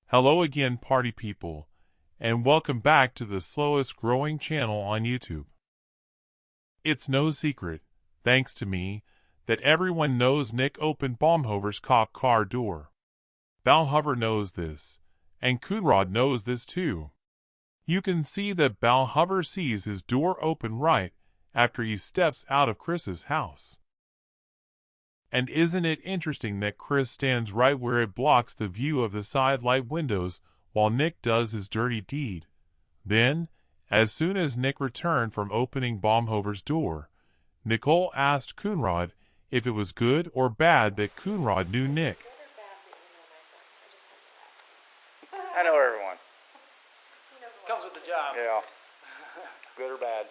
Hello again, party people, and welcome back to the slowest growing channel on YouTube. It's no secret, thanks to me, that everyone knows Nick opened Baumhover's cop car door. Baumhover knows this, and Coonrod knows this too. You can see that Baumhover sees his door open right after he steps out of Chris's house. And isn't it interesting that Chris stands right where it blocks the view of the side light windows while Nick does his dirty deed? Then, as soon as Nick returned from opening Baumhover's door, Nicole asked Coonrod if it was good or bad that Coonrod knew Nick. I know everyone. Comes with the job. Yeah. Good or bad.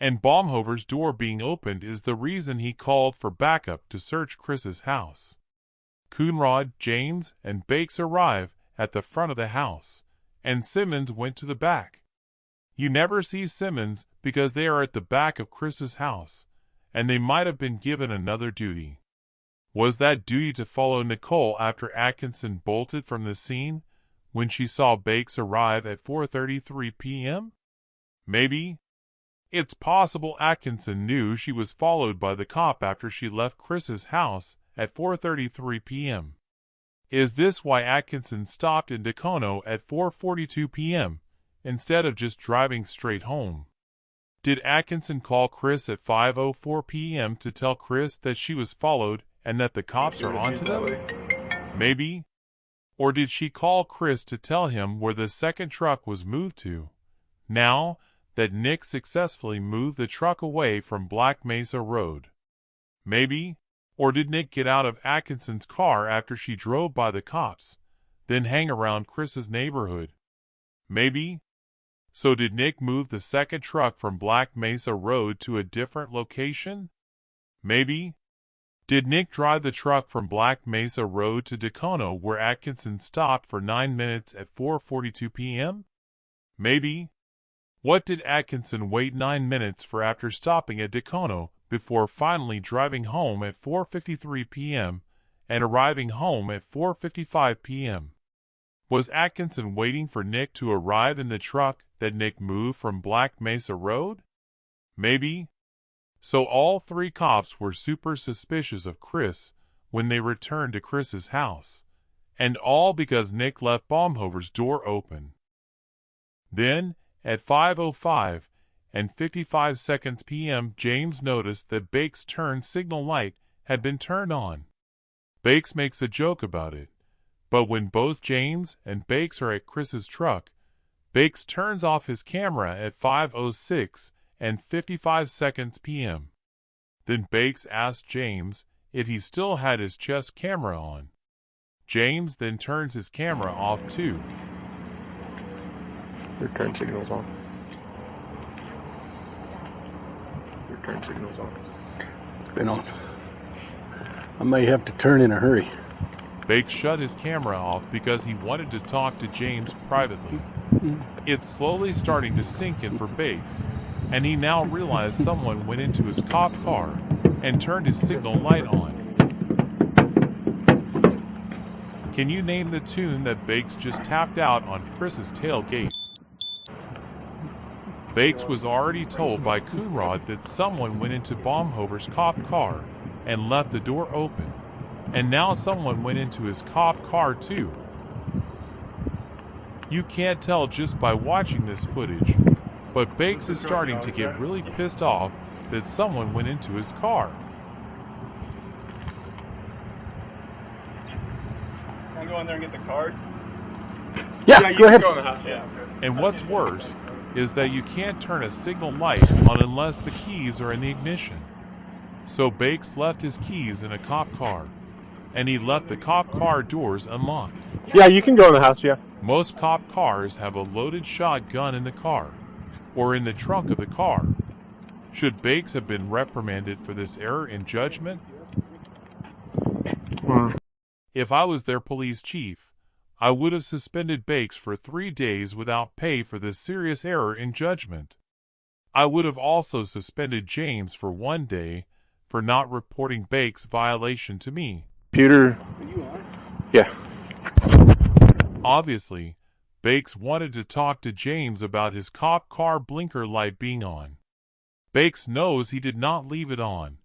And Baumhover's door being opened is the reason he called for backup to search Chris's house. Coonrod, James, and Bakes arrive at the front of the house, and Simmons went to the back. You never see Simmons because they are at the back of Chris's house, and they might have been given another duty. Was that duty to follow Nicole after Atkinson bolted from the scene when she saw Bakes arrive at 4:33 p.m.? Maybe. It's possible Atkinson knew she was followed by the cop after she left Chris's house at 4:33 p.m. Is this why Atkinson stopped in Dacono at 4:42 p.m. instead of just driving straight home? Did Atkinson call Chris at 5:04 p.m. to tell Chris that she was followed and that the cops are onto them? Maybe. Or did she call Chris to tell him where the second truck was moved to? Now that Nick successfully moved the truck away from Black Mesa Road. Maybe. Or did Nick get out of Atkinson's car after she drove by the cops, then hang around Chris's neighborhood? Maybe. So did Nick move the second truck from Black Mesa Road to a different location? Maybe. Did Nick drive the truck from Black Mesa Road to Dacono where Atkinson stopped for 9 minutes at 4:42 p.m.? Maybe. What did Atkinson wait 9 minutes for after stopping at Dacono before finally driving home at 4:53 p.m. and arriving home at 4:55 p.m.? Was Atkinson waiting for Nick to arrive in the truck that Nick moved from Black Mesa Road? Maybe. So all three cops were super suspicious of Chris when they returned to Chris's house, and all because Nick left Baumhover's door open. Then, at 5:05 and 55 seconds p.m., James noticed that Bakes' turn signal light had been turned on. Bakes makes a joke about it, but when both James and Bakes are at Chris's truck, Bakes turns off his camera at 5:06 and 55 seconds p.m. Then Bakes asked James if he still had his chest camera on. James then turns his camera off too. Your turn signal's on. Your turn signal's on. It's been on. I may have to turn in a hurry. Bakes shut his camera off because he wanted to talk to James privately. It's slowly starting to sink in for Bakes, and he now realized someone went into his cop car and turned his signal light on. Can you name the tune that Bakes just tapped out on Chris's tailgate? Bakes was already told by Coonrod that someone went into Baumhover's cop car and left the door open, and now someone went into his cop car too. You can't tell just by watching this footage, but Bakes is starting to get really pissed off that someone went into his car. Can I go in there and get the card? Yeah, go ahead. Go in the house. Yeah. And what's worse is that you can't turn a signal light on unless the keys are in the ignition. So Bakes left his keys in a cop car, and he left the cop car doors unlocked. Yeah, you can go in the house, yeah. Most cop cars have a loaded shotgun in the car, or in the trunk of the car. Should Bakes have been reprimanded for this error in judgment? If I was their police chief, I would have suspended Bakes for 3 days without pay for this serious error in judgment. I would have also suspended James for 1 day for not reporting Bake's violation to me. Computer. Are you on? Yeah. Obviously, Bakes wanted to talk to James about his cop car blinker light being on. Bakes knows he did not leave it on,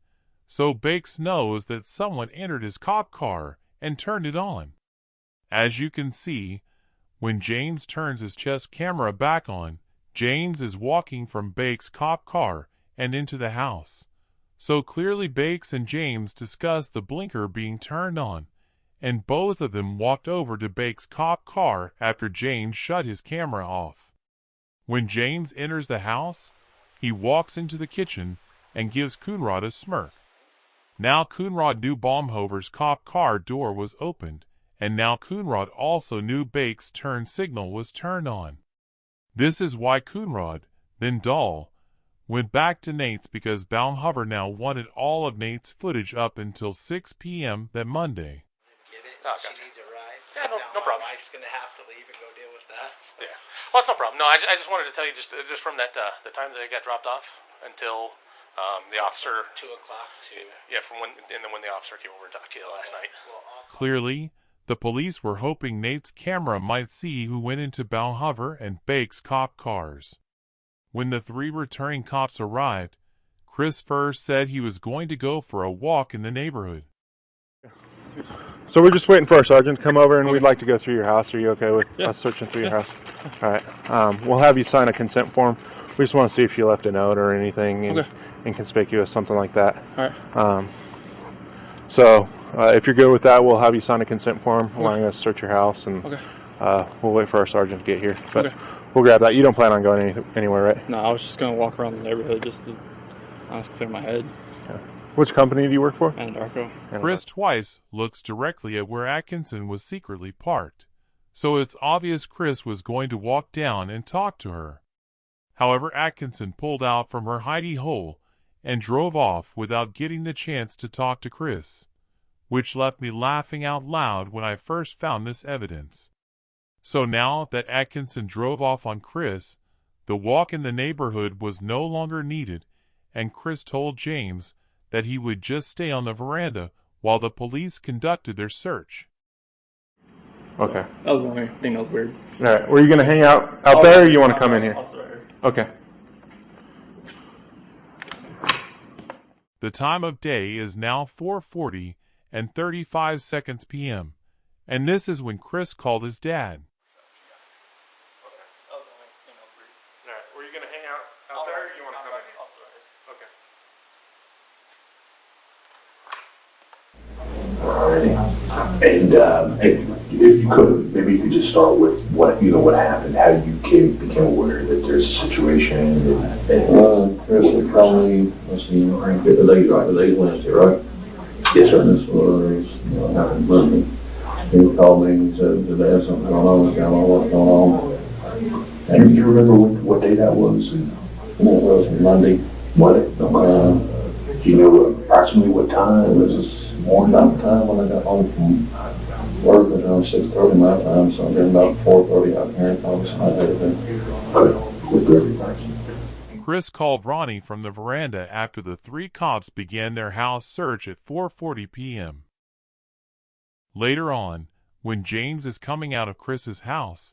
so Bakes knows that someone entered his cop car and turned it on. As you can see, when James turns his chest camera back on, James is walking from Bakes' cop car and into the house. So clearly Bakes and James discussed the blinker being turned on, and both of them walked over to Bakes' cop car after James shut his camera off. When James enters the house, he walks into the kitchen and gives Coonrod a smirk. Now Coonrod knew Baumhover's cop car door was opened, and now Coonrod also knew Bakes' turn signal was turned on. This is why Coonrod, then Dahl, went back to Nate's because Baumhover now wanted all of Nate's footage up until 6 p.m. that Monday. Get it? Oh, She gotcha. needs a ride. Yeah, no Now problem. My wife's gonna have to leave and go deal with that. So. Yeah. Well, that's no problem. No, I just wanted to tell you just from that the time that it got dropped off until the officer 2 o'clock to. yeah from when and then when the officer came over and talked to you last night. Well, Clearly, the police were hoping Nate's camera might see who went into Baumhover and Bakes' cop cars. When the 3 returning cops arrived, Chris first said he was going to go for a walk in the neighborhood. So we're just waiting for our sergeant to come over, and we'd like to go through your house. Are you okay with us searching through your house? All right. We'll have you sign a consent form. We just want to see if you left a note or anything inconspicuous, something like that. All right. So if you're good with that, we'll have you sign a consent form allowing us to search your house, and we'll wait for our sergeant to get here. But we'll grab that. You don't plan on going anywhere, right? No, I was just gonna walk around the neighborhood just to honestly clear my head. Which company do you work for? Anadarko. Chris twice looks directly at where Atkinson was secretly parked, so it's obvious Chris was going to walk down and talk to her. However, Atkinson pulled out from her hidey hole and drove off without getting the chance to talk to Chris, which left me laughing out loud when I first found this evidence. So now that Atkinson drove off on Chris, the walk in the neighborhood was no longer needed, and Chris told James that he would just stay on the veranda while the police conducted their search. Okay. That was the only thing that was weird. All right. Were you going to hang out there, or you want to come in here? I'll sit right here. Okay. The time of day is now 4:40 and 35 seconds p.m., and this is when Chris called his dad. That was the only thing that was weird. All right. Were you going to hang out there, or you want to come in here? I'll sit right here. Okay. Alrighty. And if you could, maybe you could just start with what happened, how you became aware that there's a situation. Chris would call me, let's see, the late Wednesday, right? Yes, sir. This was, happened Monday. He would call me and said, there's something going on, what's going on? And do you remember what day that was? And it was Monday. Monday? Okay. Do you know approximately what time? Was this morning? About the time when I got home from work, it was around 6:30 my time, so then about 4:30 out here in Congress, I had it. Okay. With everything. Chris called Ronnie from the veranda after the 3 cops began their house search at 4:40 p.m. Later on, when James is coming out of Chris's house,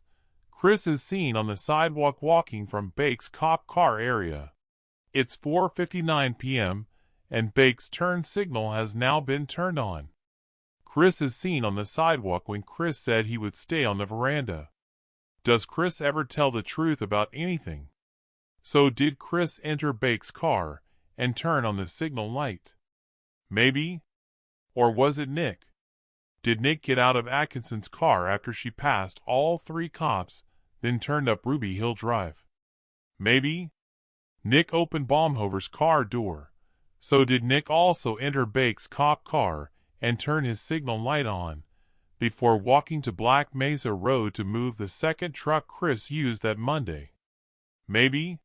Chris is seen on the sidewalk walking from Bake's cop car area. It's 4:59 p.m., and Bake's turn signal has now been turned on. Chris is seen on the sidewalk when Chris said he would stay on the veranda. Does Chris ever tell the truth about anything? So did Chris enter Bake's car and turn on the signal light? Maybe? Or was it Nick? Did Nick get out of Atkinson's car after she passed all 3 cops, then turned up Ruby Hill Drive? Maybe? Nick opened Baumhover's car door. So did Nick also enter Bake's cop car and turn his signal light on, before walking to Black Mesa Road to move the second truck Chris used that Monday? Maybe?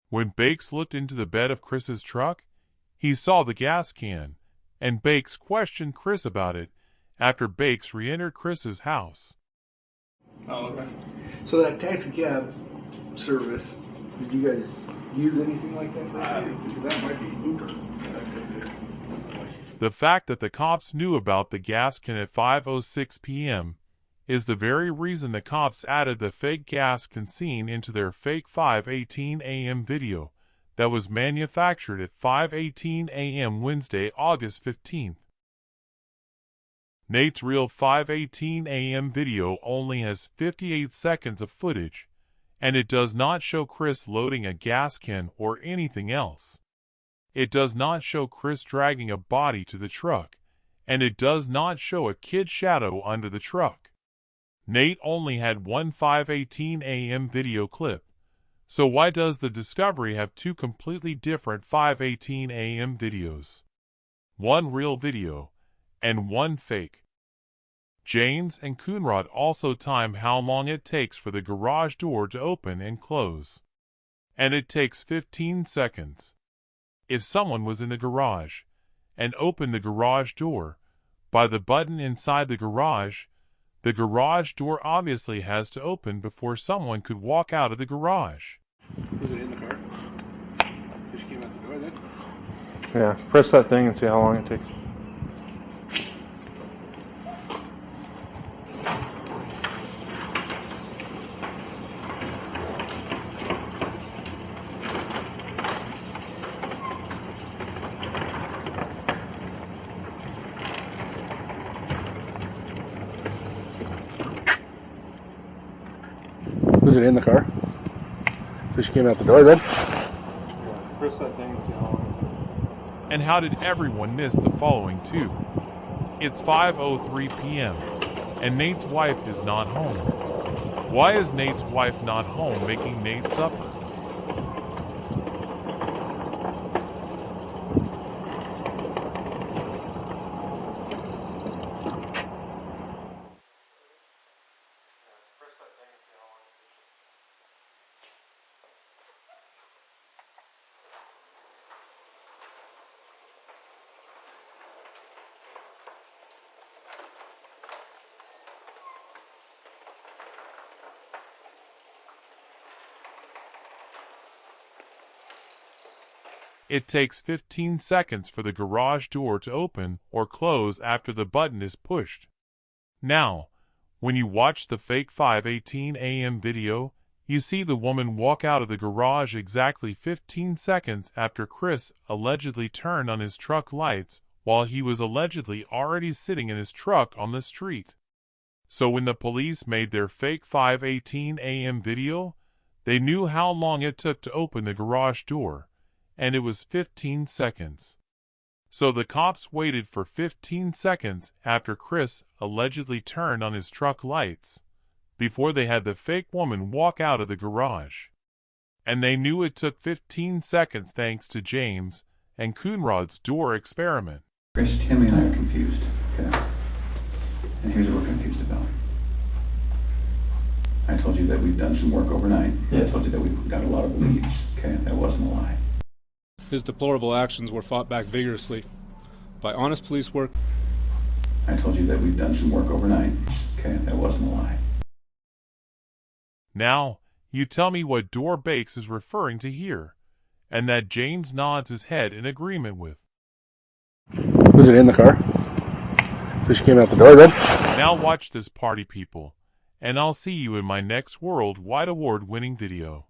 When Bakes looked into the bed of Chris's truck, he saw the gas can, and Bakes questioned Chris about it after Bakes re-entered Chris's house. Oh, okay. So that taxi cab service, did you guys use anything like that? That might be Luger. The fact that the cops knew about the gas can at 5:06 p.m. is the very reason the cops added the fake gas can scene into their fake 5:18 a.m. video that was manufactured at 5:18 a.m. Wednesday, August 15th. Nate's real 5:18 a.m. video only has 58 seconds of footage, and it does not show Chris loading a gas can or anything else. It does not show Chris dragging a body to the truck, and it does not show a kid's shadow under the truck. Nate only had one 5:18 a.m. video clip, so why does the Discovery have two completely different 5:18 a.m. videos? One real video, and one fake. James and Coonrod also time how long it takes for the garage door to open and close. And it takes 15 seconds. If someone was in the garage and opened the garage door by the button inside the garage door obviously has to open before someone could walk out of the garage. Was it in the car? Just came out the door then? Yeah, press that thing and see how long it takes. Was it in the car? Just came out the door then? Yeah, press that thing and see how long. And how did everyone miss the following too? It's 5:03 p.m. and Nate's wife is not home. Why is Nate's wife not home making Nate's supper? It takes 15 seconds for the garage door to open or close after the button is pushed. Now, when you watch the fake 5:18 a.m. video, you see the woman walk out of the garage exactly 15 seconds after Chris allegedly turned on his truck lights while he was allegedly already sitting in his truck on the street. So when the police made their fake 5:18 a.m. video, they knew how long it took to open the garage door, and it was 15 seconds. So the cops waited for 15 seconds after Chris allegedly turned on his truck lights before they had the fake woman walk out of the garage. And they knew it took 15 seconds thanks to James and Coonrod's door experiment. Chris, Timmy and I are confused, okay? And here's what we're confused about. I told you that we've done some work overnight. I told you that we've got a lot of leads, okay? That wasn't a lie. His deplorable actions were fought back vigorously by honest police work. I told you that we've done some work overnight, okay? That wasn't a lie. Now, you tell me what door Bakes is referring to here, and that James nods his head in agreement with. Was it in the car? Just came out the door then? Now watch this, party people, and I'll see you in my next Worldwide Award-winning video.